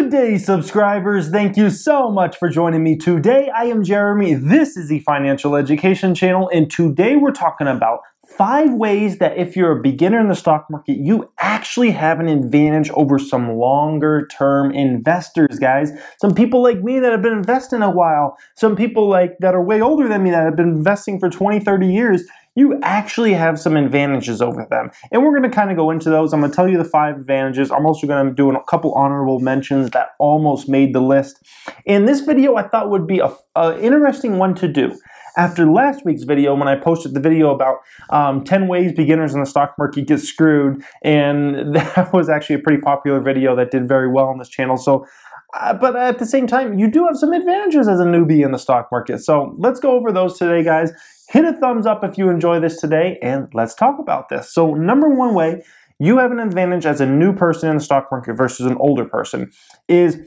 Good day, subscribers. Thank you so much for joining me today. I am Jeremy. This is the Financial Education Channel, and today we're talking about 5 ways that if you're a beginner in the stock market, you actually have an advantage over some longer term investors, guys. Some people like me that have been investing a while, some people that are way older than me that have been investing for 20, 30 years. You actually have some advantages over them. And we're going to kind of go into those. I'm going to tell you the 5 advantages. I'm also going to do a couple honorable mentions that almost made the list. And this video I thought would be an interesting one to do. After last week's video, when I posted the video about 10 ways beginners in the stock market get screwed, and that was actually a pretty popular video that did very well on this channel. So, but at the same time, you do have some advantages as a newbie in the stock market. So let's go over those today, guys. Hit a thumbs up if you enjoy this today, and let's talk about this. So number 1 way you have an advantage as a new person in the stock market versus an older person is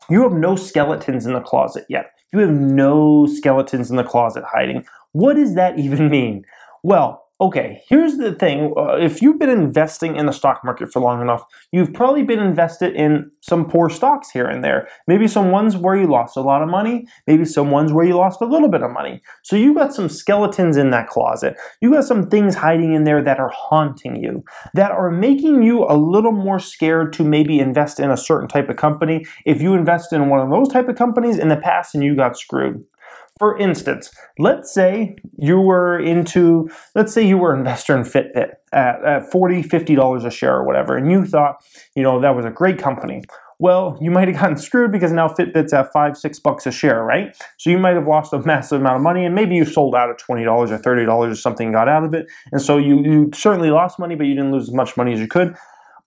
you have no skeletons in the closet yet. You have no skeletons in the closet hiding. What does that even mean? Well, okay, here's the thing. If you've been investing in the stock market for long enough, you've probably been invested in some poor stocks here and there. Maybe some ones where you lost a lot of money, maybe some ones where you lost a little bit of money. So you got some skeletons in that closet. You got some things hiding in there that are haunting you, that are making you a little more scared to maybe invest in a certain type of company if you invest in one of those type of companies in the past and you got screwed. For instance, let's say you were an investor in Fitbit at $40, $50 a share or whatever, and you thought, that was a great company. Well, you might have gotten screwed because now Fitbit's at $5, $6 a share, right? So you might have lost a massive amount of money, and maybe you sold out at $20 or $30 or something, got out of it. And so you certainly lost money, but you didn't lose as much money as you could.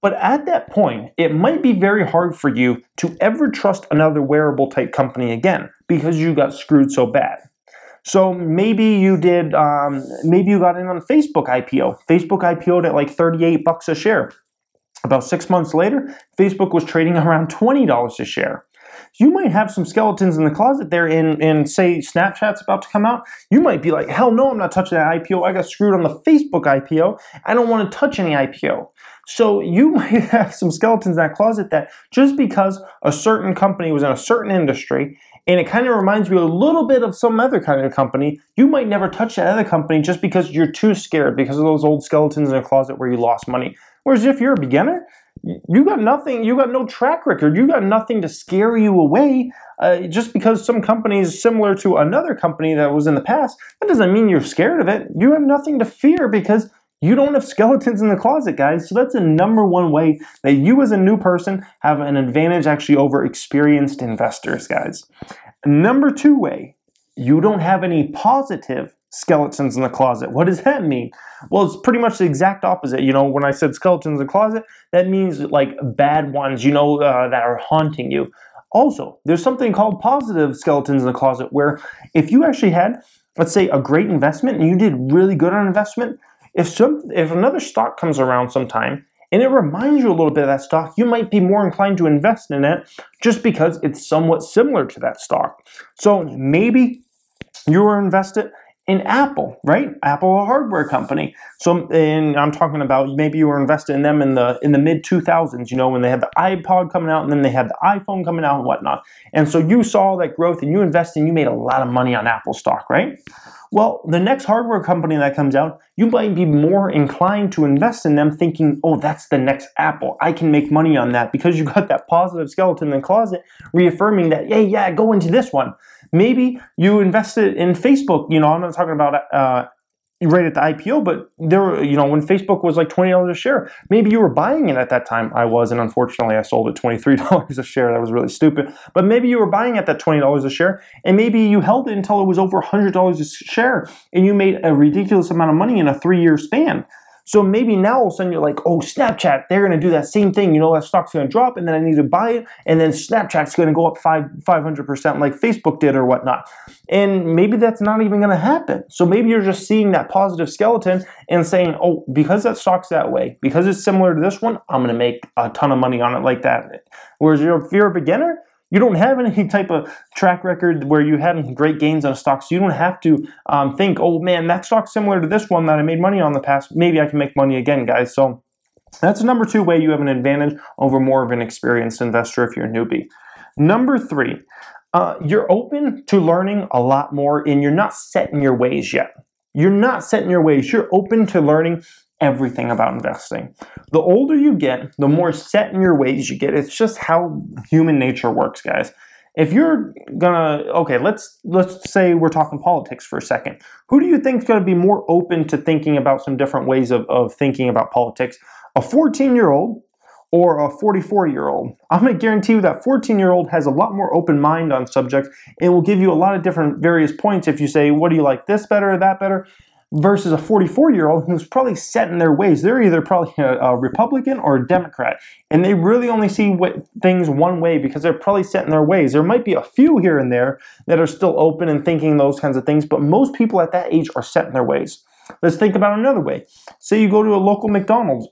But at that point, it might be very hard for you to ever trust another wearable type company again because you got screwed so bad. So maybe you did, maybe you got in on Facebook IPO. Facebook IPO'd at like $38 a share. About 6 months later, Facebook was trading around $20 a share. You might have some skeletons in the closet there and say Snapchat's about to come out. You might be like, hell no, I'm not touching that IPO. I got screwed on the Facebook IPO. I don't want to touch any IPO. So you might have some skeletons in that closet that just because a certain company was in a certain industry and it kind of reminds you a little bit of some other kind of company, you might never touch that other company just because you're too scared because of those old skeletons in a closet where you lost money. Whereas if you're a beginner, you got nothing, you got no track record, you got nothing to scare you away. Just because some company is similar to another company that was in the past, that doesn't mean you're scared of it. You have nothing to fear because you don't have skeletons in the closet, guys. So that's the number 1 way that you as a new person have an advantage actually over experienced investors, guys. Number 2 way, you don't have any positive skeletons in the closet. What does that mean? Well, it's pretty much the exact opposite. When I said skeletons in the closet, that means like bad ones, that are haunting you. Also, there's something called positive skeletons in the closet where if you actually had, let's say, a great investment and you did really good on investment, if another stock comes around sometime and it reminds you a little bit of that stock, you might be more inclined to invest in it just because it's somewhat similar to that stock. So maybe you were invested in Apple, right? Apple, a hardware company. So, and I'm talking about maybe you were invested in them in the mid 2000s, when they had the iPod coming out and then they had the iPhone coming out and whatnot. And so you saw that growth and you invested and you made a lot of money on Apple stock, right? Well, the next hardware company that comes out, you might be more inclined to invest in them thinking, oh, that's the next Apple. I can make money on that because you got that positive skeleton in the closet reaffirming that, hey, yeah, go into this one. Maybe you invested in Facebook. I'm not talking about right at the IPO, but there were, when Facebook was like $20 a share, maybe you were buying it at that time. I was, and unfortunately I sold it $23 a share. That was really stupid. But maybe you were buying at that $20 a share, and maybe you held it until it was over $100 a share, and you made a ridiculous amount of money in a 3-year span. So maybe now all of a sudden you're like, oh, Snapchat, they're going to do that same thing. That stock's going to drop and then I need to buy it. And then Snapchat's going to go up 500% like Facebook did or whatnot. And maybe that's not even going to happen. So maybe you're just seeing that positive skeleton and saying, oh, because that stock's that way, because it's similar to this one, I'm going to make a ton of money on it like that. Whereas if you're a beginner, you don't have any type of track record where you had great gains on a stock, so you don't have to think, oh man, that stock's similar to this one that I made money on in the past. Maybe I can make money again, guys. So That's number 2 way you have an advantage over more of an experienced investor if you're a newbie. Number 3, you're open to learning a lot more and you're not set in your ways yet. You're not set in your ways. You're open to learning everything about investing. The older you get, the more set in your ways you get. It's just how human nature works, guys. If you're gonna, okay, let's say we're talking politics for a second. Who do you think is gonna be more open to thinking about some different ways of thinking about politics? A 14-year-old or a 44-year-old? I'm gonna guarantee you that 14-year-old has a lot more open mind on subjects and will give you a lot of different various points if you say, what do you like, this better or that better? Versus a 44-year-old who's probably set in their ways. They're either probably a Republican or a Democrat, and they really only see things one way because they're probably set in their ways. There might be a few here and there that are still open and thinking those kinds of things, but most people at that age are set in their ways. Let's think about another way. Say you go to a local McDonald's.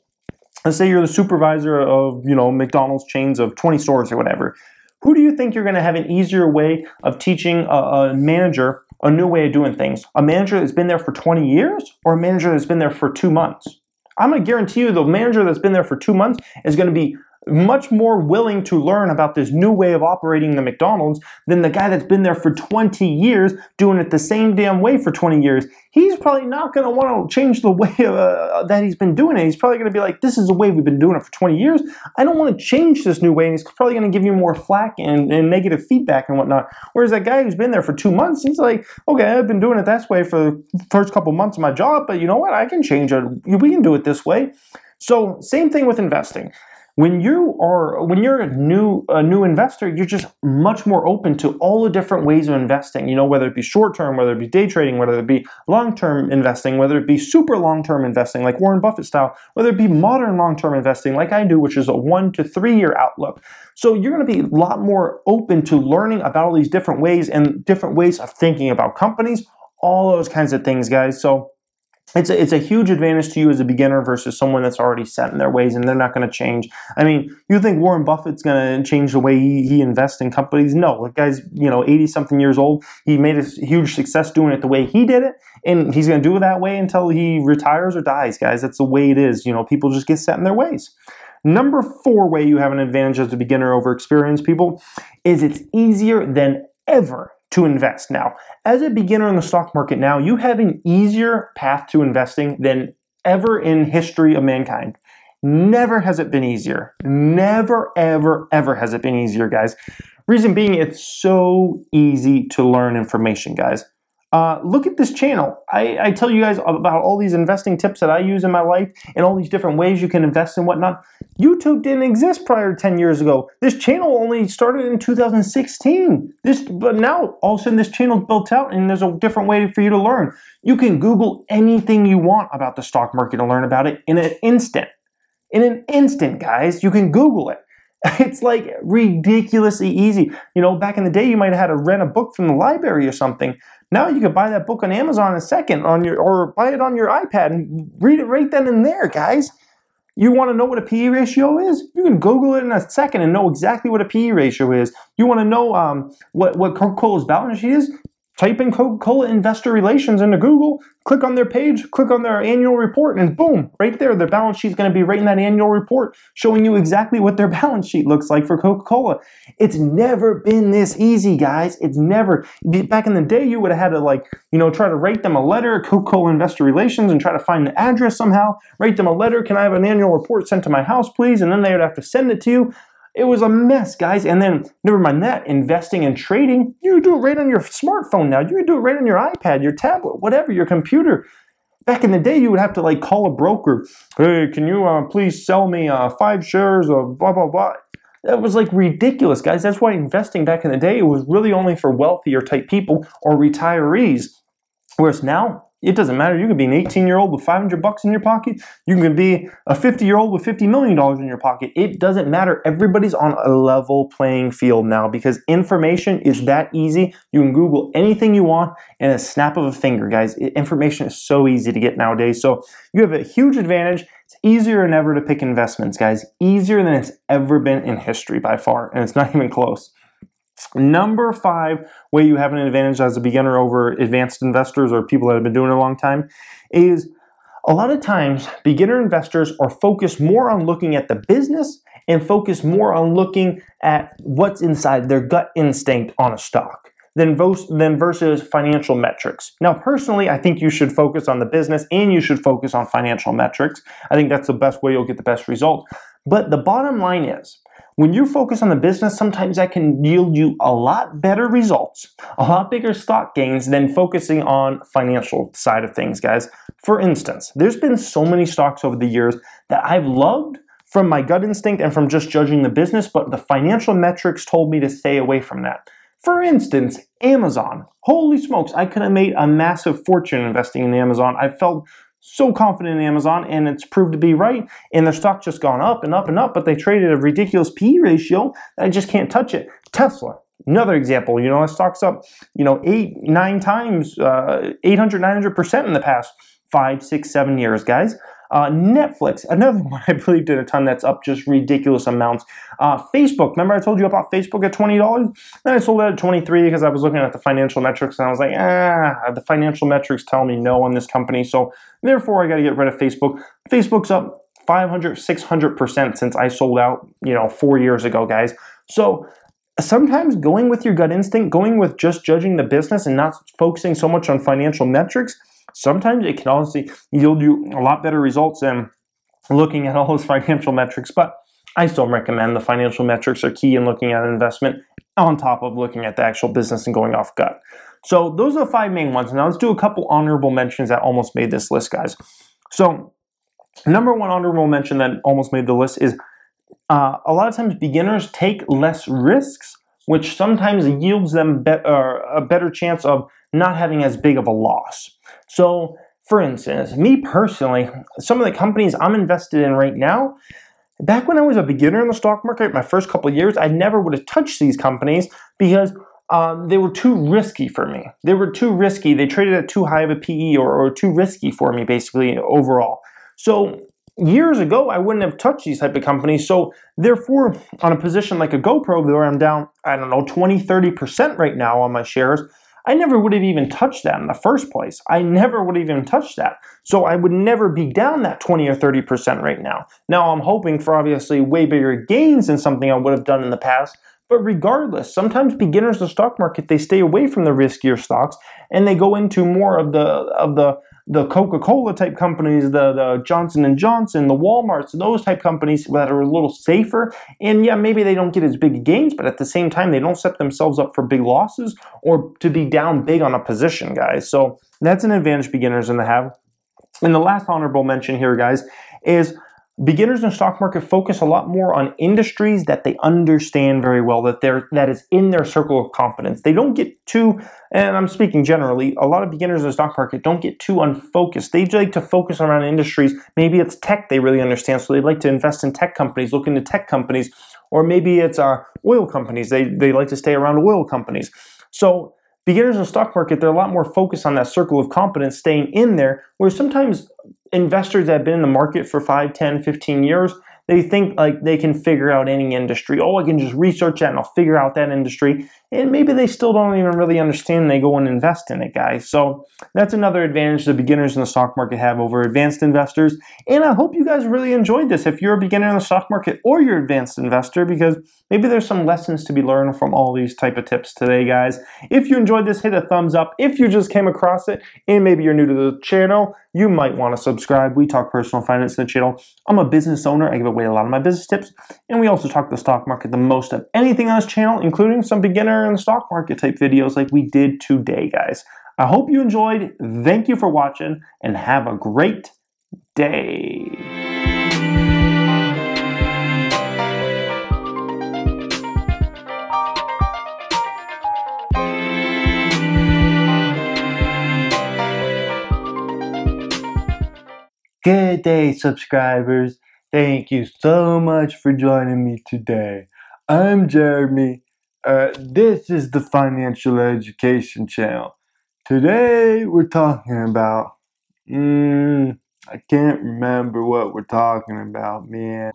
Let's say you're the supervisor of, McDonald's chains of 20 stores or whatever. Who do you think you're going to have an easier way of teaching a manager a new way of doing things? A manager that's been there for 20 years or a manager that's been there for 2 months? I'm going to guarantee you the manager that's been there for 2 months is going to be much more willing to learn about this new way of operating the McDonald's than the guy that's been there for 20 years doing it the same damn way for 20 years. He's probably not going to want to change the way that he's been doing it. He's probably going to be like, this is the way we've been doing it for 20 years. I don't want to change this new way. And he's probably going to give you more flack and negative feedback and whatnot. Whereas that guy who's been there for 2 months, he's like, okay, I've been doing it this way for the first couple months of my job, but you know what? I can change it. We can do it this way. So same thing with investing. When you're a new investor, you're just much more open to all the different ways of investing. Whether it be short-term, whether it be day trading, whether it be long-term investing, whether it be super long-term investing like Warren Buffett style, whether it be modern long-term investing like I do, which is a 1 to 3 year outlook. So you're going to be a lot more open to learning about all these different ways and different ways of thinking about companies, all those kinds of things, guys. So it's a huge advantage to you as a beginner versus someone that's already set in their ways and they're not going to change. I mean, you think Warren Buffett's going to change the way he invests in companies? No, the guy's 80-something years old. He made a huge success doing it the way he did it, and he's going to do it that way until he retires or dies, guys. That's the way it is. People just get set in their ways. Number 4 way you have an advantage as a beginner over experienced people is it's easier than ever to invest. Now, as a beginner in the stock market now, you have an easier path to investing than ever in history of mankind. Never has it been easier. Never, ever, ever has it been easier, guys. Reason being, it's so easy to learn information, guys. Look at this channel. I tell you guys about all these investing tips that I use in my life and all these different ways you can invest and whatnot. YouTube didn't exist prior to 10 years ago. This channel only started in 2016. But now, all of a sudden, this channel's built out and there's a different way for you to learn. You can Google anything you want about the stock market and learn about it in an instant. In an instant, guys, you can Google it. It's like ridiculously easy. Back in the day, you might have had to rent a book from the library or something. Now you can buy that book on Amazon in a second or buy it on your iPad and read it right then and there, guys. You want to know what a PE ratio is? You can Google it in a second and know exactly what a PE ratio is. You want to know what Coca-Cola's balance sheet is? Type in Coca-Cola Investor Relations into Google, click on their page, click on their annual report, and boom, right there, their balance sheet is going to be right in that annual report, showing you exactly what their balance sheet looks like for Coca-Cola. It's never been this easy, guys. It's never. Back in the day, you would have had to try to write them a letter, Coca-Cola Investor Relations, and try to find the address somehow, write them a letter, can I have an annual report sent to my house, please? And then they would have to send it to you. It was a mess, guys. And then, never mind that, investing and trading, you can do it right on your smartphone now. You can do it right on your iPad, your tablet, whatever, your computer. Back in the day, you would have to call a broker. Hey, can you please sell me 5 shares of blah, blah, blah. That was ridiculous, guys. That's why investing back in the day, it was really only for wealthier type people or retirees. Whereas now, it doesn't matter. You can be an 18-year-old with $500 in your pocket. You can be a 50-year-old with $50 million in your pocket. It doesn't matter. Everybody's on a level playing field now because information is that easy. You can Google anything you want in a snap of a finger, guys. Information is so easy to get nowadays. So you have a huge advantage. It's easier than ever to pick investments, guys. Easier than it's ever been in history by far, and it's not even close. Number 5 way you have an advantage as a beginner over advanced investors or people that have been doing it a long time is A lot of times, beginner investors are focused more on looking at the business and focus more on looking at what's inside their gut instinct on a stock than versus financial metrics. Now, personally, I think you should focus on the business and you should focus on financial metrics. I think that's the best way you'll get the best results. But the bottom line is, when you focus on the business, sometimes that can yield you a lot better results, a lot bigger stock gains than focusing on financial side of things, guys. For instance, there's been so many stocks over the years that I've loved from my gut instinct and from just judging the business, but the financial metrics told me to stay away from that. For instance, Amazon. Holy smokes, I could have made a massive fortune investing in Amazon. I felt so confident in Amazon, and it's proved to be right, and their stock just gone up and up and up, but they traded a ridiculous PE ratio that I just can't touch it. Tesla, another example, that stock's up, 800, 900% in the past 5, 6, 7 years, guys. Netflix, another one I believe did a ton that's up just ridiculous amounts. Facebook, remember I told you about Facebook at $20? Then I sold it at 23 because I was looking at the financial metrics and I was like, the financial metrics tell me no on this company, so therefore I got to get rid of Facebook. Facebook's up 500, 600% since I sold out, 4 years ago, guys. So sometimes going with your gut instinct, going with just judging the business and not focusing so much on financial metrics, sometimes it can honestly yield you a lot better results than looking at all those financial metrics, but I still recommend the financial metrics are key in looking at an investment on top of looking at the actual business and going off gut. So those are the 5 main ones. Now let's do a couple honorable mentions that almost made this list, guys. So number 1 honorable mention that almost made the list is a lot of times beginners take less risks, which sometimes yields them a better chance of not having as big of a loss. So, for instance, me personally, some of the companies I'm invested in right now, back when I was a beginner in the stock market, my first couple of years, I never would have touched these companies because they were too risky for me. They were too risky. They traded at too high of a PE or too risky for me, basically, overall. So years ago, I wouldn't have touched these type of companies. So therefore, on a position like a GoPro, where I'm down, 20, 30% right now on my shares, I never would have even touched that in the first place. I never would have even touched that. So I would never be down that 20 or 30% right now. Now I'm hoping for obviously way bigger gains than something I would have done in the past. But regardless, sometimes beginners in the stock market, they stay away from the riskier stocks and they go into more of the Coca-Cola type companies, the Johnson & Johnson, the Walmarts, those type companies that are a little safer. And yeah, maybe they don't get as big gains, but at the same time, they don't set themselves up for big losses or to be down big on a position, guys. So that's an advantage beginners in the have. And the last honorable mention here, guys, is beginners in the stock market focus a lot more on industries that they understand very well, that is in their circle of competence. They don't get too, and I'm speaking generally, a lot of beginners in the stock market don't get too unfocused. They like to focus around industries. Maybe it's tech they really understand, so they like to invest in tech companies, look into tech companies, or maybe it's oil companies. They like to stay around oil companies. So beginners in the stock market, they're a lot more focused on that circle of competence, staying in there, where sometimes investors that have been in the market for 5, 10, 15 years, they think like they can figure out any industry. Oh, I can just research that and I'll figure out that industry. And maybe they still don't even really understand and they go and invest in it, guys. So that's another advantage the beginners in the stock market have over advanced investors. And I hope you guys really enjoyed this if you're a beginner in the stock market or you're an advanced investor, because maybe there's some lessons to be learned from all these type of tips today, guys. If you enjoyed this, hit a thumbs up. If you just came across it and maybe you're new to the channel, you might want to subscribe. We talk personal finance in the channel. I'm a business owner. I give away a lot of my business tips. And we also talk the stock market the most of anything on this channel, including some beginner in the stock market type videos like we did today, guys. I hope you enjoyed. Thank you for watching and have a great day. Good day, subscribers. Thank you so much for joining me today. I'm Jeremy. This is the Financial Education Channel. Today we're talking about, I can't remember what we're talking about, man.